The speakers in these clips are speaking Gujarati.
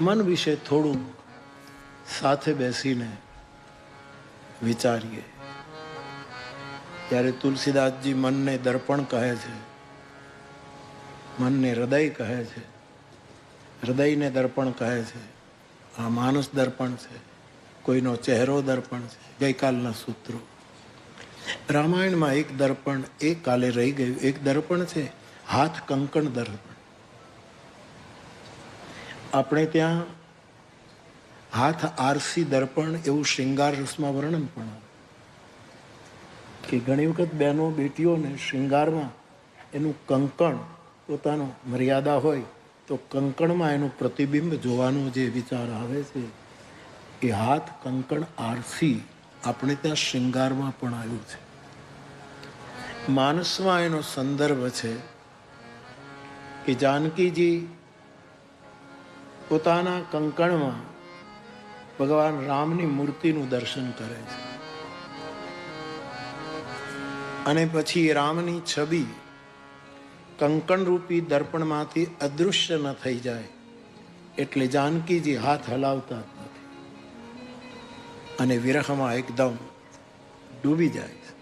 મન વિશે થોડું સાથે બેસીને વિચારીએ. ત્યારે તુલસીદાસજી મનને દર્પણ કહે છે, મનને હૃદય કહે છે, હૃદયને દર્પણ કહે છે. આ માનસ દર્પણ છે, કોઈનો ચહેરો દર્પણ છે. ગઈકાલના સૂત્રો. રામાયણમાં એક દર્પણ એ કાલે રહી ગયું. એક દર્પણ છે હાથ કંકણ દર્પણ. આપણે ત્યાં હાથ આરસી દર્પણ એવું શ્રૃંગાર રસમાં વર્ણન પણ કે ઘણી વખત બહેનો બેટીઓને શ્રૃંગારમાં એનું કંકણ પોતાનો મર્યાદા હોય તો કંકણમાં એનું પ્રતિબિંબ જોવાનો જે વિચાર આવે છે એ હાથ કંકણ આરસી આપણે ત્યાં શ્રૃંગારમાં પણ આવ્યું છે. માનસમાં એનો સંદર્ભ છે કે જાનકીજી પોતાના કંકણમાં ભગવાન રામની મૂર્તિનું દર્શન કરે છે અને પછી રામની છબી કંકણ રૂપી દર્પણમાંથી અદૃશ્ય ન થઈ જાય એટલે જાનકીજી હાથ હલાવતા નથી અને વિરહમાં એકદમ ડૂબી જાય છે.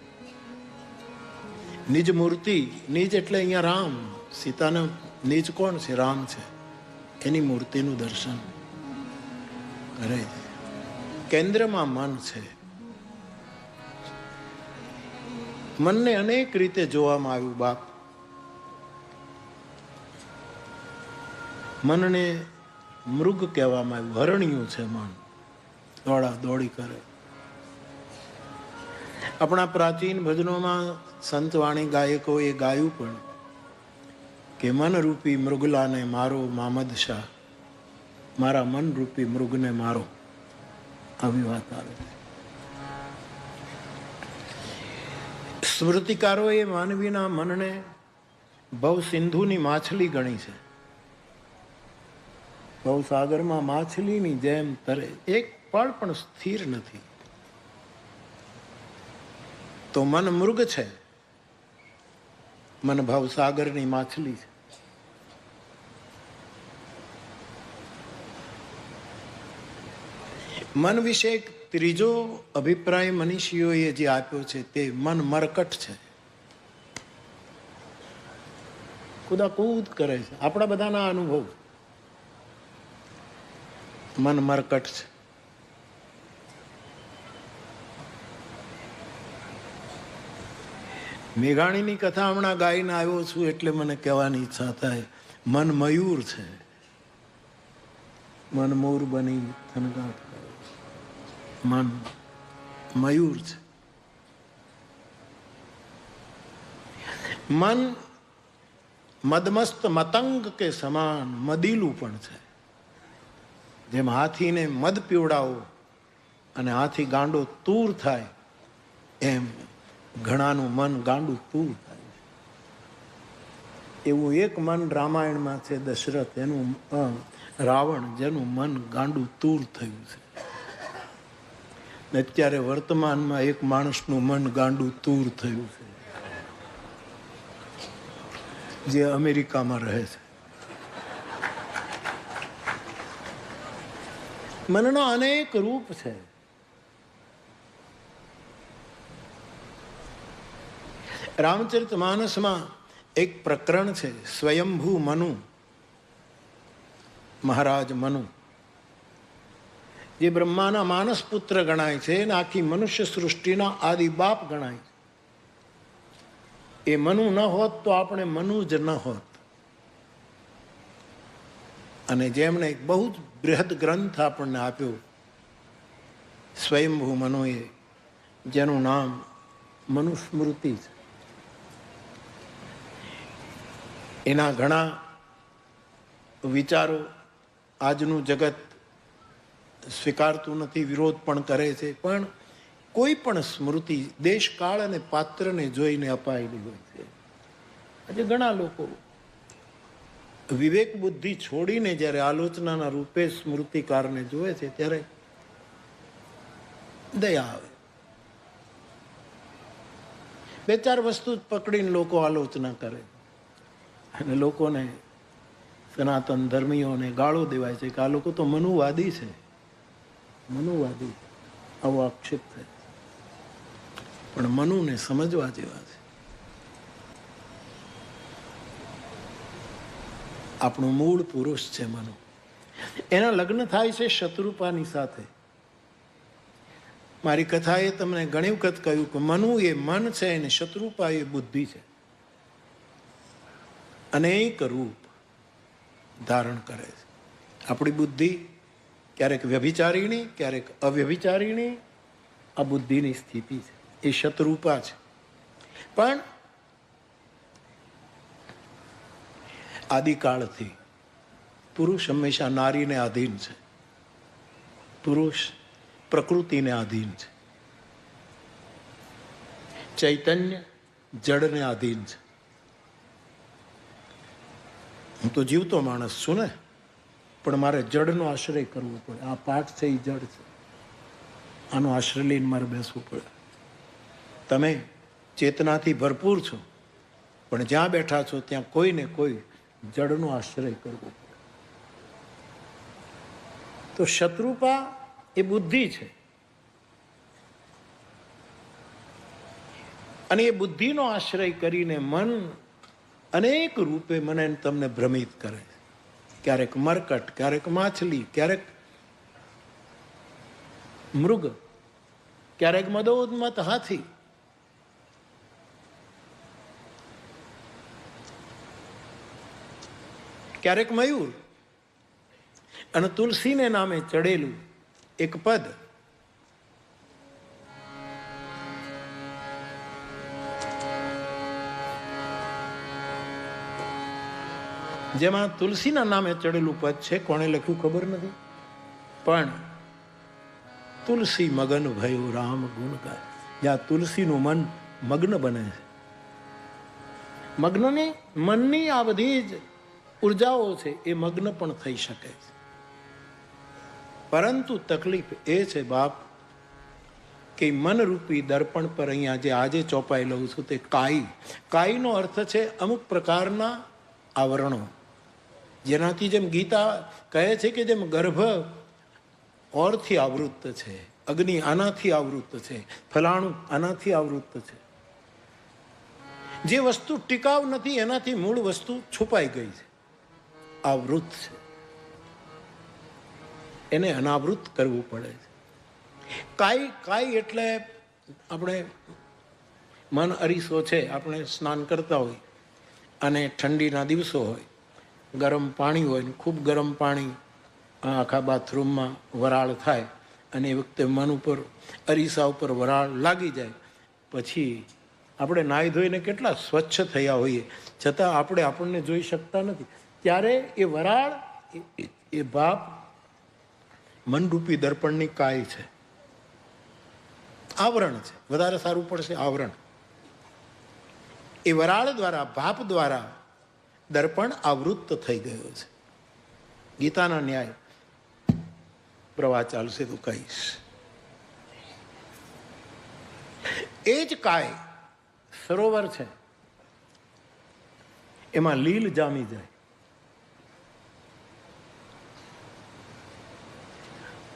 નિજ મૂર્તિ, નિજ એટલે અહીંયા રામ, સીતાના નિજ કોણ છે? રામ છે. એની મૂર્તિનું દર્શન કરે છે. કેન્દ્રમાં મન છે. મનને અનેક રીતે જોવામાં આવ્યું. બાપ મનને મૃગ કહેવામાં આવ્યું. હરણિયું છે મન, દોડા દોડી કરે. આપણા પ્રાચીન ભજનોમાં સંતવાણી ગાયકોએ ગાયું પણ કે મન રૂપી મૃગલાને મારો મામદ શાહ, મારા મન રૂપી મૃગને મારો. આવી વાત આવે છે. સ્મૃતિકારોએ માનવીના મનને ભવ સિંધુની માછલી ગણી છે. ભવસાગરમાં માછલીની જેમ તરે, એક પળ પણ સ્થિર નથી. તો મન મૃગ છે, મન ભવસાગરની માછલી છે. મન વિશે એક ત્રીજો અભિપ્રાય મનીષીઓએ જે આપ્યો છે તે મન મરકટ છે, કૂદાકૂદ કરે છે. આપણા બધાના અનુભવ. મન મરકટ છે. મેઘાણીની કથા હમણાં ગાઈને આવ્યો છું એટલે મને કહેવાની ઈચ્છા થાય. મન મયુર છે, મન મોર બની થનગાટ કરે. મન મયુર છે. મન મદમસ્ત મતંગ કે સમાન મદીલું પણ છે. જેમ હાથીને મદ પીવડાવો અને હાથી ગાંડો તૂર થાય એમ ઘણાનું મન ગાંડું તૂર થાય. એવું એક મન રામાયણમાં છે દશરથ, એનું રાવણ, જેનું મન ગાંડું તૂર થયું છે. અત્યારે વર્તમાનમાં એક માણસનું મન ગાંડું તૂર થયું છે જે અમેરિકામાં રહે છે. મનનો અનેક રૂપ છે. રામચરિત માનસમાં એક પ્રકરણ છે, સ્વયંભૂ મનુ, મહારાજ મનુ, જે બ્રહ્માના માનસ પુત્ર ગણાય છે અને આખી મનુષ્ય સૃષ્ટિના આદિ બાપ ગણાય છે. એ મનુ ન હોત તો આપણે મનુ જ ન હોત. અને જેમણે એક બહુ જ બૃહદ ગ્રંથ આપણને આપ્યો સ્વયંભૂ મનુએ, જેનું નામ મનુસ્મૃતિ છે. એના ઘણા વિચારો આજનું જગત સ્વીકારતું નથી, વિરોધ પણ કરે છે. પણ કોઈ પણ સ્મૃતિ દેશકાળ અને પાત્રને જોઈને અપાયેલી હોય છે. આજે ઘણા લોકો વિવેક બુદ્ધિ છોડીને જ્યારે આલોચનાના રૂપે સ્મૃતિકારને જોવે છે ત્યારે દયા આવે. બે ચાર વસ્તુ પકડીને લોકો આલોચના કરે અને લોકોને સનાતન ધર્મીઓને ગાળો દેવાય છે કે આ લોકો તો મનુવાદી છે, મનુવાદી, આવો આક્ષેપ થાય. પણ મનુને સમજવા જેવા છે. આપણું મૂળ પુરુષ છે મનુ. એના લગ્ન થાય છે શત્રુપાની સાથે. મારી કથાએ તમને ઘણી વખત કહ્યું કે મનુ એ મન છે અને શત્રુપા એ બુદ્ધિ છે. અનેક રૂપ ધારણ કરે છે. આપણી બુદ્ધિ ક્યારેક વ્યભિચારીણી, ક્યારેક અવ્યભિચારીણી, આ બુદ્ધિની સ્થિતિ છે. એ શત્રુપા છે. પણ આદિકાળથી પુરુષ હંમેશા નારીને આધીન છે. પુરુષ પ્રકૃતિને આધીન છે. ચૈતન્ય જડને આધીન છે. હું તો જીવતો માણસ છું ને, પણ મારે જડનો આશ્રય કરવો પડે. આ પાઠ છે એ જડ છે, આનો આશ્રય લઈને મારે બેસવું પડે. તમે ચેતનાથી ભરપૂર છો, પણ જ્યાં બેઠા છો ત્યાં કોઈને કોઈ જડનો આશ્રય કરવો પડે. તો શત્રુપા એ બુદ્ધિ છે, અને એ બુદ્ધિનો આશ્રય કરીને મન અનેક રૂપે મને તમને ભ્રમિત કરે. ક્યારેક મરકટ, ક્યારેક માછલી, ક્યારેક મૃગ, ક્યારેક મદોન્મત્ત હાથી. ક્યારેક મયુર. અને તુલસીને નામે ચડેલું એક પદ, જેમાં તુલસીના નામે ચડેલું પદ છે. કોણે લખ્યું ખબર નથી, પણ તુલસી મગન ભયો રામ ગુણ ગાય. જ્યાં તુલસીનું મન મગ્ન બને છે. મગ્નની મનની આ બધી જ ઉર્જાઓ છે એ મગ્ન પણ થઈ શકે છે. પરંતુ તકલીફ એ છે બાપ કે મનરૂપી દર્પણ પર અહીંયા જે આજે ચોપાઈ લઉં છું તે કાઈ. કાઈનો અર્થ છે અમુક પ્રકારના આવરણો, જેનાથી જેમ ગીતા કહે છે કે જેમ ગર્ભ ઓરથી આવૃત્ત છે, અગ્નિ આનાથી આવૃત્ત છે, ફલાણું આનાથી આવૃત્ત છે. જે વસ્તુ ટિકાવ નથી એનાથી મૂળ વસ્તુ છુપાઈ ગઈ છે, આવૃત છે. એને અનાવૃત કરવું પડે છે. કાઈ એટલે આપણે મન અરીસો છે. આપણે સ્નાન કરતા હોય અને ઠંડીના દિવસો હોય, ગરમ પાણી હોય ને ખૂબ ગરમ પાણી આખા બાથરૂમમાં વરાળ થાય અને એ વખતે મન ઉપર અરીસા ઉપર વરાળ લાગી જાય. પછી આપણે નાહી ધોઈને કેટલા સ્વચ્છ થયા હોઈએ છતાં આપણે આપણને જોઈ શકતા નથી. ત્યારે એ વરાળ એ ભાપ મનરૂપી દર્પણની કાય છે, આવરણ છે. વધારે સારું પડશે આવરણ. એ વરાળ દ્વારા, ભાપ દ્વારા દર્પણ આવૃત્ત થઈ ગયો છે. ગીતાના ન્યાય પ્રવાહ ચાલશે તો કહીશ. એ જ કાય સરોવર છે, એમાં લીલ જામી જાય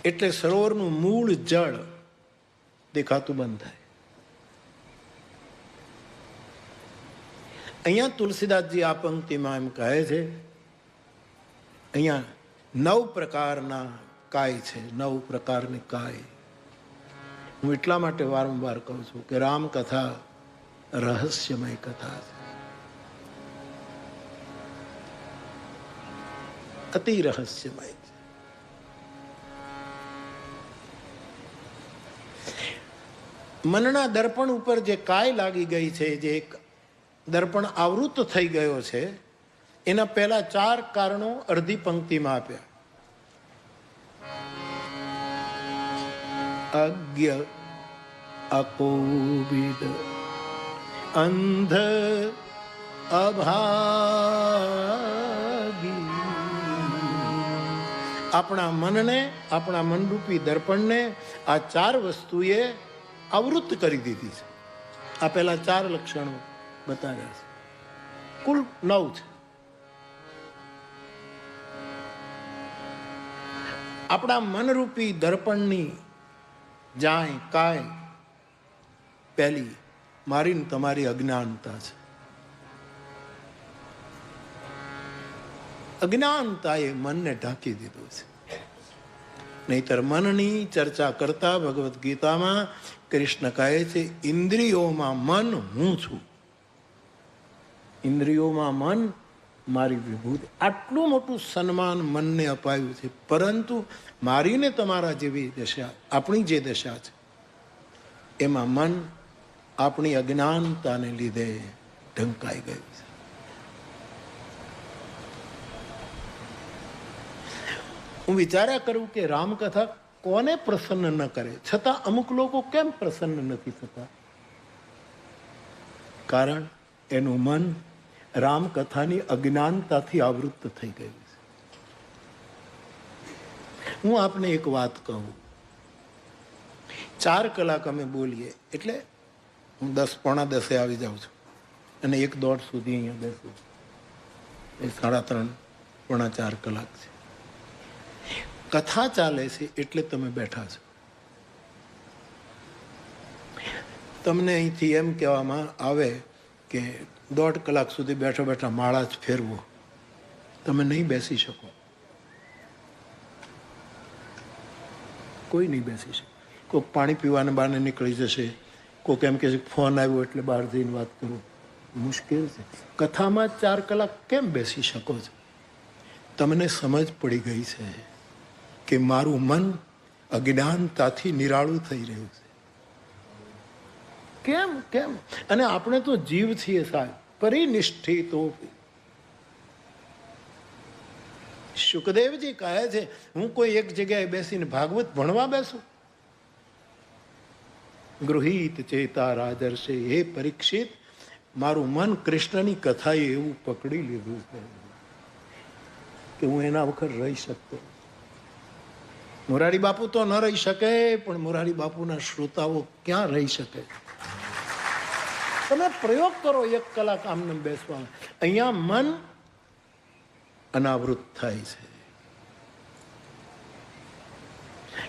એટલે સરોવરનું મૂળ જળ દેખાતું બંધ થાય. અહીંયા તુલસીદાસજી આ પંક્તિમાં એમ કહે છે, અહીંયા 9 પ્રકારના કાય છે, 9 પ્રકારની કાય. હું એટલા માટે વારંવાર કહું છું કે રામકથા રહસ્યમય કથા છે, અતિ રહસ્યમય છે. મનના દર્પણ ઉપર જે કાય લાગી ગઈ છે, જે એક દર્પણ આવૃત થઈ ગયો છે, એના પહેલા 4 કારણો અડધી પંક્તિમાં આપ્યા. અજ્ઞ, અકોવિદ, અંધ, અભાગી. આપણા મનને, આપણા મનરૂપી દર્પણને આ 4 વસ્તુએ આવૃત્ત કરી દીધી છે. આ પહેલા 4 લક્ષણો બતાવ્યા છે. કુલ 9 છે. આપણા મનરૂપી દર્પણની જાય કાય પહેલી મારી ને તમારી અજ્ઞાનતા છે. અજ્ઞાનતાએ મનને ઢાંકી દીધું છે. નહીતર મનની ચર્ચા કરતા ભગવદ્ ગીતામાં કૃષ્ણ કહે છે, ઇન્દ્રિયોમાં મન હું છું. ઇન્દ્રિયોમાં મન મારી વિભૂતિ. આટલું મોટું સન્માન મનને અપાયું છે, પરંતુ મારીને તમારા જેવી દશા, આપણી જે દશા છે એમાં મન આપણી અજ્ઞાનતાને લીધે ઢંકાઈ ગયું છે. હું વિચાર્યા કરું કે રામકથા કોને પ્રસન્ન ન કરે, છતાં અમુક લોકો કેમ પ્રસન્ન નથી થતા? કારણ એનું મન રામકથાની અજ્ઞાનતાથી આવૃત્ત થઈ ગયું છે. હું આપને એક વાત કહું. 4 કલાક અમે બોલીએ એટલે હું 10:45 આવી જાઉં છું અને 1-1.5 સુધી અહીંયા બેસું. એ 3.5-4 કલાક છે. કથા ચાલે છે એટલે તમે બેઠા છો. તમને અહીંથી એમ કહેવામાં આવે કે 1.5 કલાક સુધી બેઠા બેઠા માળા જ ફેરવો, તમે નહીં બેસી શકો. કોઈ નહીં બેસી શકે. કોઈક પાણી પીવાને બહાને નીકળી જશે, કોઈક એમ કે ફોન આવ્યો એટલે બહાર જઈને વાત કરું. મુશ્કેલ છે. કથામાં 4 કલાક કેમ બેસી શકો છો? તમને સમજ પડી ગઈ છે કે મારું મન અજ્ઞાનતાથી નિરાળું થઈ રહ્યું છે. કેમ કેમ? અને આપણે તો જીવ છીએ સાહેબ, પરિનિષ્ઠિતો. શુકદેવજી કહે છે, હું કોઈ એક જગ્યાએ બેસીને ભાગવત ભણવા બેસું? ગૃહીત ચેતા રાજર્ષે, હે પરીક્ષિત, મારું મન કૃષ્ણની કથાએ એવું પકડી લીધું છે કે હું એના વખત રહી શકતો. મોરારી બાપુ તો ન રહી શકે, પણ મોરારી બાપુના શ્રોતાઓ ક્યાં રહી શકે? તમે પ્રયોગ કરો 1 કલાક આમને બેસવા. અહીંયા મન અનાવૃત થાય છે.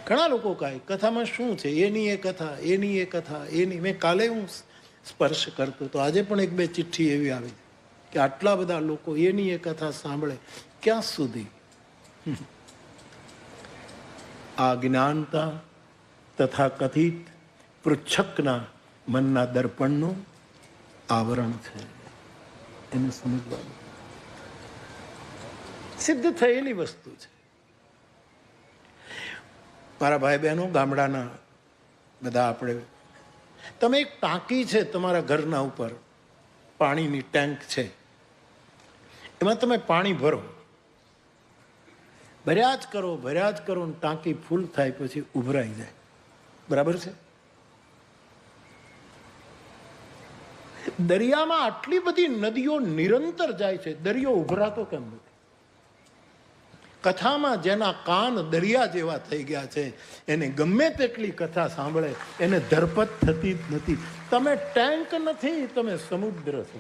ઘણા લોકો કહે કથામાં શું છે, એની એ કથા, એની એ કથા, એની. મેં કાલે હું સ્પર્શ કરતો તો આજે પણ 1-2 ચિઠ્ઠી એવી આવી કે આટલા બધા લોકો એની એ કથા સાંભળે. ક્યાં સુધી? આ જ્ઞાનતા તથા કથિત પૃચ્છકના મનના દર્પણનું આવરણ છે. એને સમજવાનું સિદ્ધ થયેલી વસ્તુ છે. મારા ભાઈ બહેનો, ગામડાના બધા આપણે, તમે એક ટાંકી છે તમારા ઘરના ઉપર, પાણીની ટેન્ક છે, એમાં તમે પાણી ભરો, ભર્યા જ કરો ને ટાંકી ફૂલ થાય પછી ઉભરાઈ જાય. બરાબર છે? દરિયામાં આટલી બધી નદીઓ નિરંતર જાય છે, દરિયો ઉભરાતો કેમ નથી? કથામાં જેના કાન દરિયા જેવા થઈ ગયા છે એને ગમે તેટલી કથા સાંભળે એને ધરપત થતી જ નથી. તમે ટેન્ક નથી, તમે સમુદ્ર છો.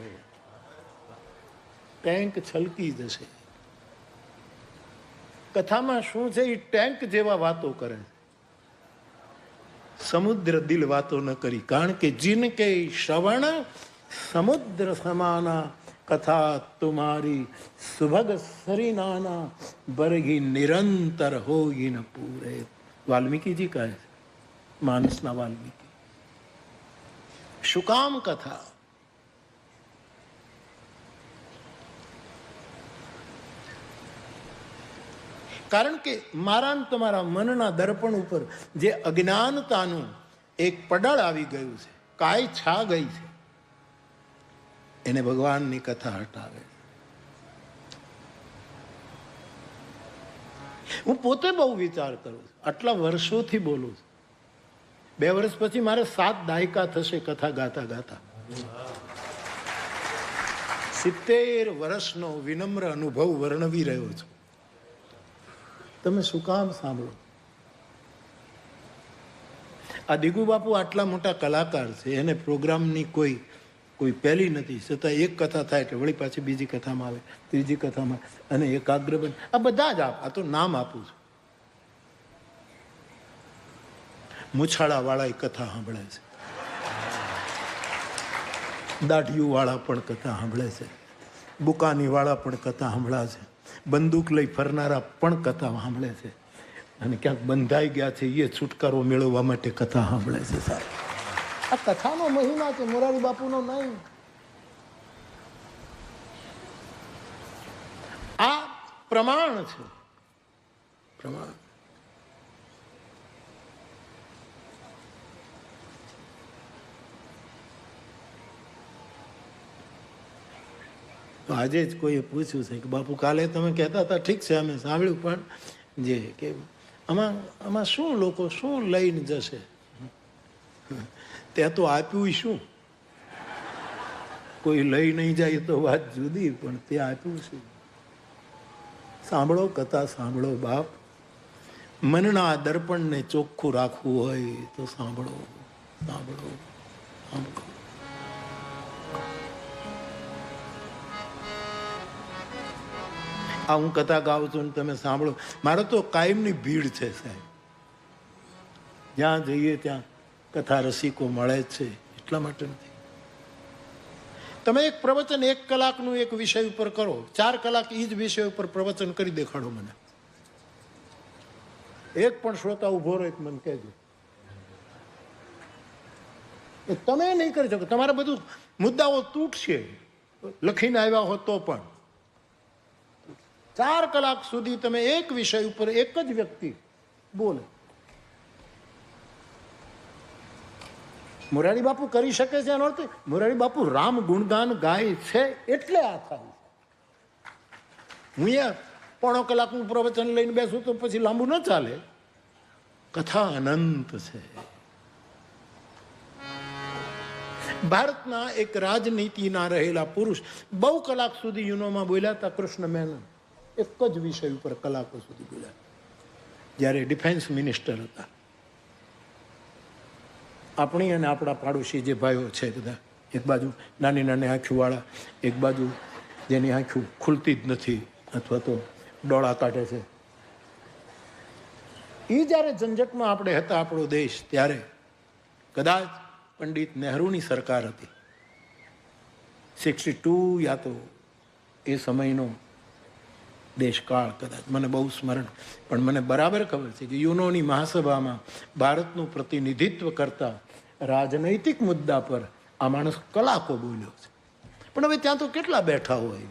ટેન્ક છલકી જશે. કથામાં શું છે? એ ટેન્ક જેવા વાતો કરે. સમુદ્ર દિલ વાતો ન કરી, કારણ કે જિનકે શ્રવણ સમુદ્ર સમાના કથા તુમારી સુભગ સરીનાના બરગી નિરંતર હોગી ન પૂરે. વાલ્મીકીજી કહે છે, માનસના વાલ્મીકી. શું કામ કથા? કારણ કે મારા ને તમારા મનના દર્પણ ઉપર જે અજ્ઞાનતાનું એક પડળ આવી ગયું છે, કાય છા ગઈ છે, એને ભગવાનની કથા હટાવે. હું પોતે બહુ વિચાર કરું છું, આટલા વર્ષોથી બોલું છું. 2 વર્ષ પછી મારે 7 દાયકા થશે કથા ગાતા ગાતા. 70 વર્ષનો વિનમ્ર અનુભવ વર્ણવી રહ્યો છું. તમે શું કામ સાંભળો? આ દિગુ બાપુ આટલા મોટા કલાકાર છે, એને પ્રોગ્રામની કોઈ પહેલી નથી, છતાં એક કથા થાય એટલે વળી પાછી બીજી કથામાં આવે, ત્રીજી કથામાં, અને એકાગ્ર બને. આ બધા જ આ તો નામ આપું છું. મૂછાળાવાળા કથા સાંભળે છે, દાઢીવાળા પણ કથા સાંભળે છે, બુકાનીવાળા પણ કથા સાંભળે છે, બંદૂક લઈ ફરનારા પણ કથા સાંભળે છે, અને ક્યાંક બંધાઈ ગયા છે એ છુટકારો મેળવવા માટે કથા સાંભળે છે. સાહેબ, આ કથાનો મહિમા છે, મોરારી બાપુનો નહીં. આ પ્રમાણ છે, પ્રમાણ. તો આજે જ કોઈએ પૂછ્યું છે કે બાપુ કાલે તમે કહેતા હતા, ઠીક છે અમે સાંભળ્યું, પણ જે કે આમાં શું લોકો શું લઈને જશે? ત્યાં તો આપ્યું શું? કોઈ લઈ નહીં જાય તો વાત જુદી, પણ ત્યાં આપ્યું શું? સાંભળો, કથા સાંભળો બાપ. મનના દર્પણને ચોખ્ખું રાખવું હોય તો સાંભળો, સાંભળો, સાંભળો. આ હું કથા ગાઉં છું ને તમે સાંભળો. મારો તો કાયમની ભીડ છે સાહેબ, જ્યાં જઈએ ત્યાં કથા રસિકો મળે જ છે, એટલા માટે નથી. તમે એક પ્રવચન 1 કલાકનું એક વિષય ઉપર કરો, 4 કલાક એ જ વિષય ઉપર પ્રવચન કરી દેખાડો મને. એક પણ શ્રોતા ઉભો રહે મને કહેજો. તમે નહીં કરી શકો, તમારા બધું મુદ્દાઓ તૂટશે, લખીને આવ્યા હો તો પણ. 4 કલાક સુધી તમે એક વિષય ઉપર એક જ વ્યક્તિ બોલે. મોરારી બાપુ કરી શકે છે એનો અર્થ મોરારી બાપુ રામ ગુણગાન ગાય છે એટલે આ થાય. હું અહીંયા 1.5 કલાકનું પ્રવચન લઈને બેસું તો પછી લાંબુ ન ચાલે. કથા અનંત છે. ભારતના એક રાજનીતિના રહેલા પુરુષ બહુ કલાક સુધી યુનોમાં બોલ્યા હતા. કૃષ્ણ મેનન એક જ વિષય ઉપર કલાકો સુધી બોલ્યા, જ્યારે ડિફેન્સ મિનિસ્ટર હતા. આપણી અને આપણા પાડોશી જે ભાઈઓ છે બધા, એક બાજુ નાની નાની આંખીવાળા, એક બાજુ જેની આંખો ખુલતી જ નથી અથવા તો ડોળા કાઢે છે, એ જ્યારે ઝંઝટમાં આપણે હતા આપણો દેશ, ત્યારે કદાચ પંડિત નહેરુની સરકાર હતી. 62 યા તો એ સમયનો દેશકાળ, કદાચ મને બહુ સ્મરણ, પણ મને બરાબર ખબર છે કે યુનોની મહાસભામાં ભારતનું પ્રતિનિધિત્વ કરતા રાજનૈતિક મુદ્દા પર આ માણસ કલાકો બોલ્યો છે. પણ હવે ત્યાં તો કેટલા બેઠા હોય?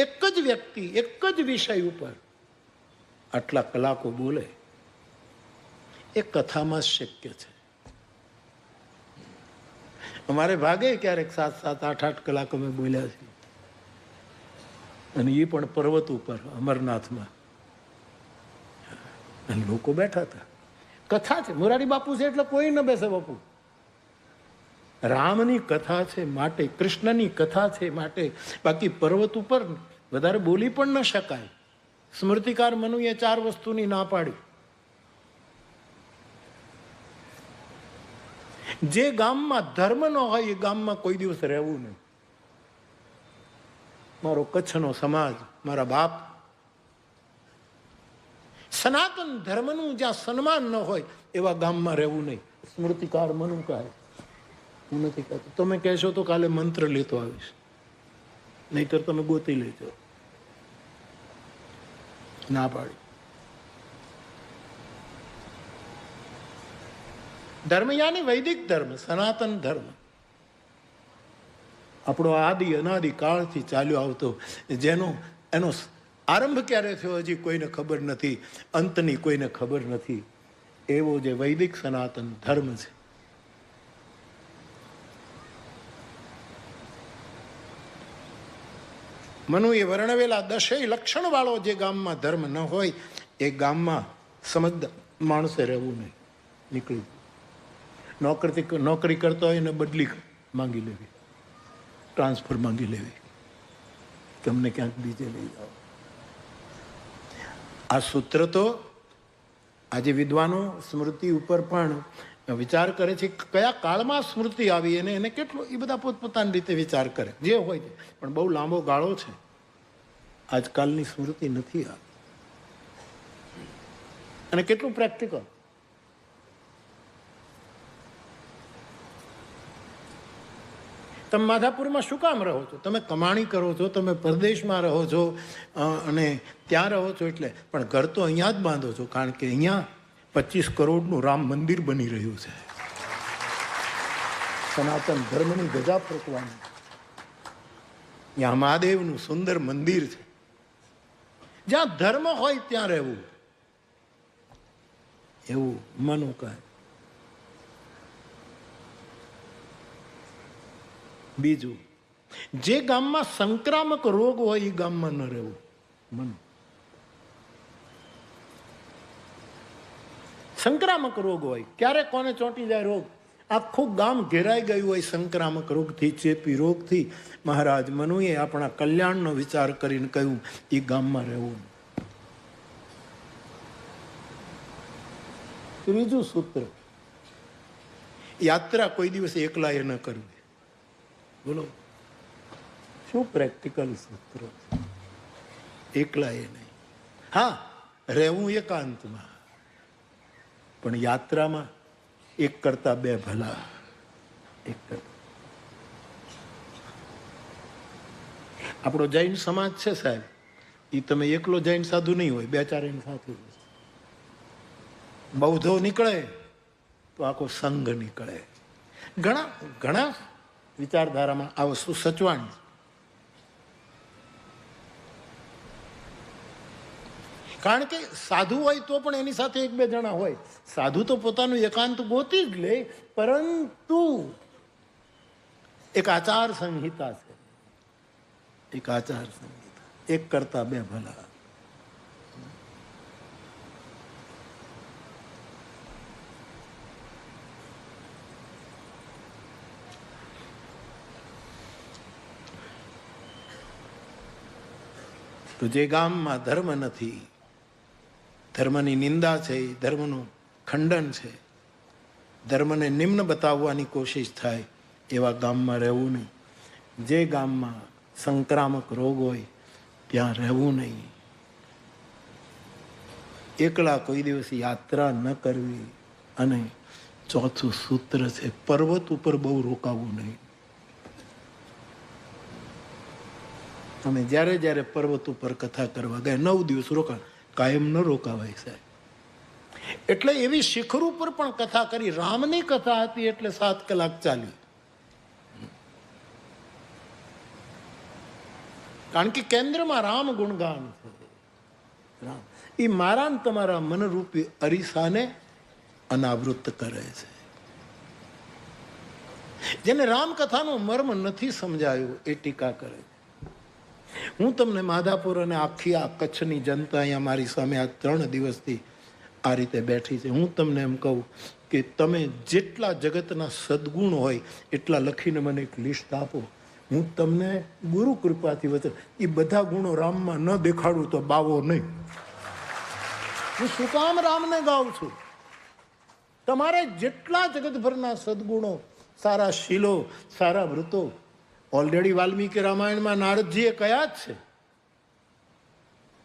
એક જ વ્યક્તિ એક જ વિષય ઉપર આટલા કલાકો બોલે એ કથામાં શક્ય છે. અમારે ભાગે ક્યારેક 7-7, 8-8 કલાક અમે બોલ્યા છીએ, અને એ પણ પર્વત ઉપર અમરનાથમાં, અને લોકો બેઠા હતા. કથા છે, મોરારી બાપુ છે એટલે કોઈ ન બેસે બાપુ. રામની કથા છે માટે, કૃષ્ણની કથા છે માટે, બાકી પર્વત ઉપર વધારે બોલી પણ ન શકાય. સ્મૃતિકાર મનુએ 4 વસ્તુની ના પાડી. જે ગામમાં ધર્મ ન હોય એ ગામમાં કોઈ દિવસ રહેવું નહીં. મારો કચ્છનો સમાજ, મારા બાપ, સનાતન ધર્મનું જ્યાં સન્માન ન હોય એવા ગામમાં રહેવું નહીં. સ્મૃતિકાર મનુ કહે, હું નથી કહેતો. તમે કહેશો તો કાલે મંત્ર લેતો આવીશ, નહીતર તમે ગોતી લેજો. ના પાડી. ધર્મ યાની વૈદિક ધર્મ, સનાતન ધર્મ, આપણો આદિ અનાદિ કાળથી ચાલ્યો આવતો, જેનો એનો આરંભ ક્યારે થયો હજી કોઈને ખબર નથી, અંતની કોઈને ખબર નથી, એવો જે વૈદિક સનાતન ધર્મ છે. મનુએ વર્ણવેલા 10 લક્ષણ વાળો જે ગામમાં ધર્મ ન હોય એ ગામમાં સમજદાર માણસે રહેવું નહીં, નીકળી નોકરી કરતો હોય એને બદલી માંગી લેવી, ટ્રાન્સફર માંગી લેવી, તમને ક્યાંક બીજે લઈ જાઓ. આ સૂત્ર તો આજે વિદ્વાનો સ્મૃતિ ઉપર પણ વિચાર કરે છે. કયા કાળમાં સ્મૃતિ આવી એને કેટલો, એ બધા પોતપોતાની રીતે વિચાર કરે, જે હોય છે. પણ બહુ લાંબો ગાળો છે. આજકાલની સ્મૃતિ નથી આ. અને કેટલું પ્રેક્ટિકલ. તમે માધાપુરમાં શું કામ રહો છો? તમે કમાણી કરો છો, તમે પરદેશમાં રહો છો અને ત્યાં રહો છો એટલે, પણ ઘર તો અહીંયા જ બાંધો છો, કારણ કે અહીંયા 25 કરોડનું રામ મંદિર બની રહ્યું છે. સનાતન ધર્મની ધજા ફરકવાની. ત્યાં મહાદેવનું સુંદર મંદિર છે. જ્યાં ધર્મ હોય ત્યાં રહેવું, એવું મનું કહે. બીજું, જે ગામમાં સંક્રામક રોગ હોય એ ગામમાં ન રહેવું. મન સંક્રામક રોગ હોય, ક્યારે કોને ચોંટી જાય રોગ, આખું ગામ ઘેરાઈ ગયું હોય સંક્રામક રોગથી, ચેપી રોગથી. મહારાજ મનુએ આપણા કલ્યાણનો વિચાર કરીને કહ્યું એ ગામમાં રહેવું. ત્રીજું સૂત્ર, યાત્રા કોઈ દિવસ એકલાએ ન કરવી. બોલો શું પ્રેક્ટિકલ સૂત્ર. એકલાએ નહીં. હા, રહેવું એકાંતમાં, પણ યાત્રામાં એક કરતા બે ભલા. એક કરતા. આપણો જૈન સમાજ છે સાહેબ, એ તમે એકલો જૈન સાધુ નહીં હોય, 2-4 એની સાથે હોય. બૌદ્ધો નીકળે તો આખો સંઘ નીકળે. ઘણા ઘણા વિચારધારામાં આ વસ્તુ સચવાણી. કારણ કે સાધુ હોય તો પણ એની સાથે 1-2 જણા હોય. સાધુ તો પોતાનું એકાંત ગોતી જ લે, પરંતુ એક આચાર સંહિતા છે. એક આચાર સંહિતા, એક કરતા બે ભલા. તો જે ગામમાં ધર્મ નથી, ધર્મની નિંદા છે, ધર્મનું ખંડન છે, ધર્મને નિમ્ન બતાવવાની કોશિશ થાય, એવા ગામમાં રહેવું નહીં. જે ગામમાં સંક્રામક રોગ હોય ત્યાં રહેવું નહીં. એકલા કોઈ દિવસ યાત્રા ન કરવી. અને ચોથું સૂત્ર છે, પર્વત ઉપર બહુ રોકાવું નહીં. અમે જ્યારે જ્યારે પર્વત ઉપર કથા કરવા ગયા, 9 દિવસ રોકાણ, કાયમ ન રોકાવાય સાહેબ. એટલે એવી શિખર ઉપર પણ કથા કરી. રામની કથા હતી એટલે 7 કલાક ચાલી. કારણ કે કેન્દ્રમાં રામ ગુણગાન છે. રામ એ મારા ને તમારા મનરૂપી અરીસાને અનાવૃત કરે છે. જેને રામકથાનું મર્મ નથી સમજાયું એ ટીકા કરે. હું તમને માધાપુર અને આખી આ કચ્છની જનતા અહીંયા મારી સામે આ 3 દિવસથી આ રીતે બેઠી છે, હું તમને એમ કહું કે તમે જેટલા જગતના સદગુણ હોય એટલા લખીને મને એક લિસ્ટ આપો. હું તમને ગુરુ કૃપાથી વચન એ બધા ગુણો રામમાં ન દેખાડું તો બાવો નહીં. હું શું કામ રામને ગાઉં છું? તમારે જેટલા જગતભરના સદગુણો, સારા શીલો, સારા વ્રતો ઓલરેડી વાલ્મીકી રામાયણમાં નારદજીએ કયા જ છે,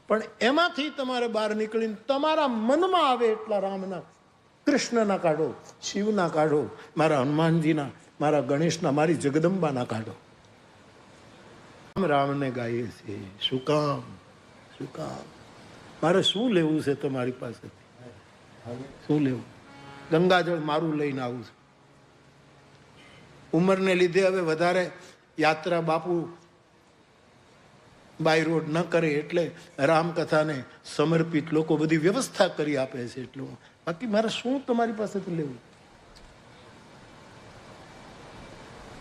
પણ એમાંથી તમારે બહાર નીકળીને તમારા મનમાં આવે એટલા રામના, કૃષ્ણના કાઢો, શિવના કાઢો, મારા હનુમાનજીના, મારા ગણેશના, મારી જગદંબાના કાઢો. રામને ગાઈએ છીએ. શું કામ? શું કામ? મારે શું લેવું છે તમારી પાસે? શું લેવું? ગંગાજળ મારું લઈને આવું છું. ઉંમરને લીધે હવે વધારે યાત્રા બાપુ બાય રોડ ન કરે એટલે રામકથાને સમર્પિત લોકો બધી વ્યવસ્થા કરી આપે છે. એટલું બાકી મારે શું તમારી પાસેથી લેવું?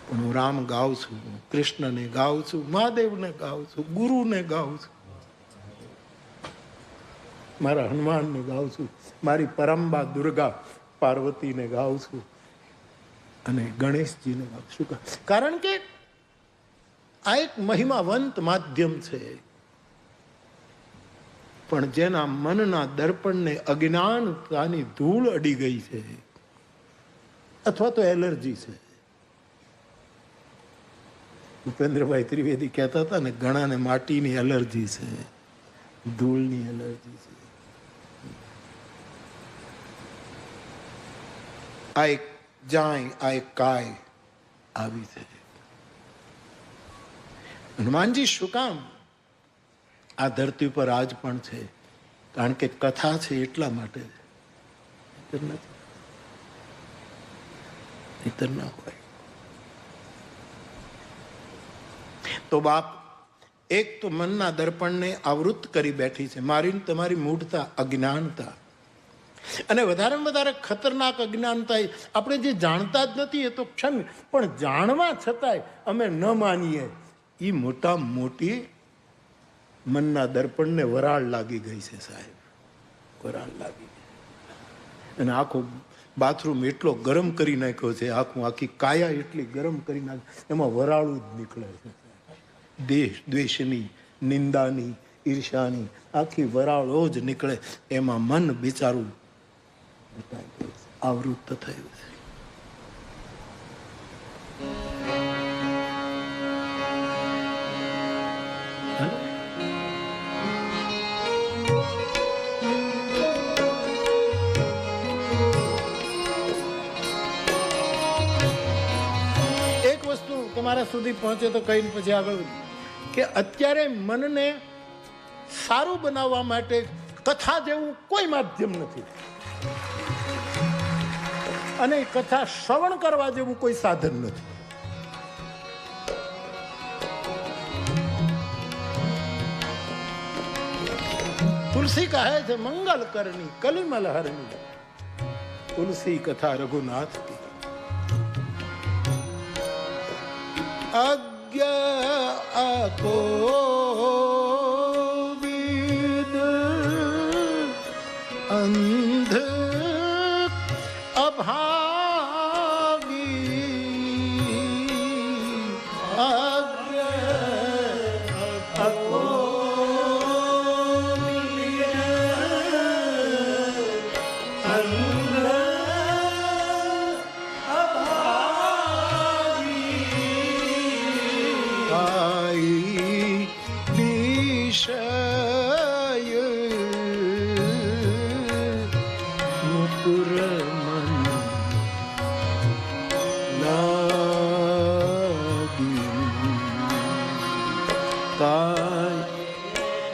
પણ હું રામ ગાઉં છું, કૃષ્ણને ગાઉં છું, મહાદેવને ગાઉં છું, ગુરુને ગાઉં છું, મારા હનુમાનને ગાઉં છું, મારી પરંબા દુર્ગા પાર્વતીને ગાઉં છું અને ગણેશજીને ગાઉં છું. કારણ કે આ એક મહિમાવંત માધ્યમ છે. પણ જેના મનના દર્પણને અજ્ઞાનતાની ધૂળ અડી ગઈ છે અથવા તો એલર્જી છે. ઉપેન્દ્રભાઈ ત્રિવેદી કહેતા હતા ને, ઘણાને માટીની એલર્જી છે, ધૂળની એલર્જી છે. આ એક જાય, આ એક કાય આવી છે. હનુમાનજી શું કામ આ ધરતી પર આજ પણ છે? કારણ કે કથા છે એટલા માટે. ઇતર ના હોય. તો બાપ એક તો મનના દર્પણને આવૃત કરી બેઠી છે, મારી તમારી મૂઢતા, અજ્ઞાનતા. અને વધારેમાં વધારે ખતરનાક અજ્ઞાનતા આપણે જે જાણતા જ નથી એ તો ક્ષણ, પણ જાણવા છતાંય અમે ન માનીએ એ મોટા મોટી મનના દર્પણને વરાળ લાગી ગઈ છે સાહેબ, વરાળ લાગી ગઈ. અને આખો બાથરૂમ એટલો ગરમ કરી નાખ્યો છે, આખી કાયા એટલી ગરમ કરી નાખી, એમાં વરાળું જ નીકળે છે. દેશ દ્વેષની, નિંદાની, ઈર્ષાની આખી વરાળો જ નીકળે. એમાં મન બિચારું આવૃત થયું છે. એક વસ્તુ તમારા સુધી પહોંચે તો કહીને પછી આગળ, કે અત્યારે મનને સારું બનાવવા માટે કથા જેવું કોઈ માધ્યમ નથી, અને કથા શ્રવણ કરવા જેવું કોઈ સાધન નથી. તુલસી કહે છે મંગલ કરની કલિમલ હરની, તુલસી કથા રઘુનાથ કી. અજ્ઞા કો વિદ અંધ અભાવી, અજ્ઞા કો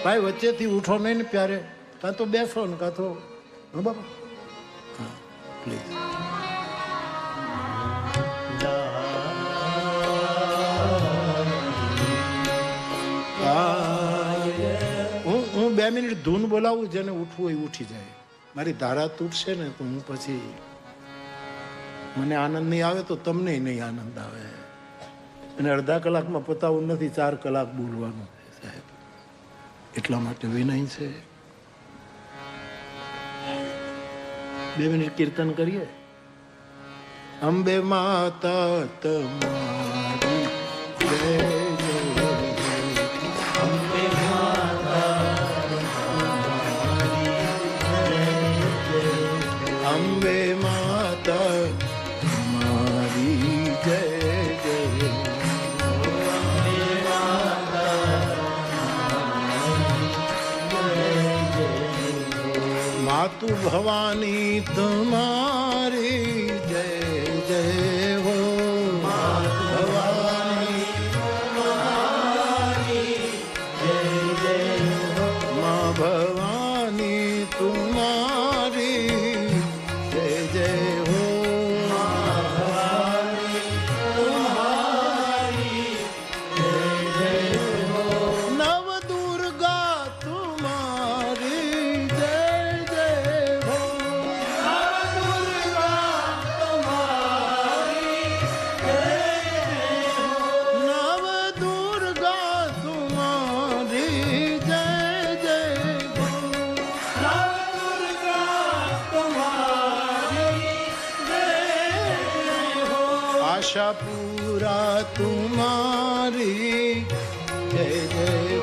ભાઈ વચ્ચેથી ઉઠો નહીં ને પ્યારે, કાં તો બેસો ને કાં તો હા બાબા, હા પ્લીઝ. હું 2 મિનિટ ધૂન બોલાવું, જેને ઉઠવું એ ઉઠી જાય. મારી ધારા તૂટશે ને તો હું પછી મને આનંદ નહીં આવે તો તમને નહીં આનંદ આવે. અને અડધા કલાકમાં પતાવું નથી, 4 કલાક બોલવાનું છે સાહેબ. એટલા માટે વિનય છે. 2 મિનિટ કીર્તન કરીએ. અંબે માતા તમારી જય, અંબે માતા અંબે માતા તમારી જય જય, માતુ ભવાની તમારી જય જય હો, ભવાની તમારી જય જય હો, મા ભવાની તમારી જય જય હો, ભવાની તમારી જય જય હો, નવ દુર્ગા તમારી જય જય હો, નવ દુર્ગા તમારી જય જય હો, નવ દુર્ગા તમારી જય જય હો, નવ દુર્ગા તમારી જય જય હો, આશાપુરા તમારી જય જય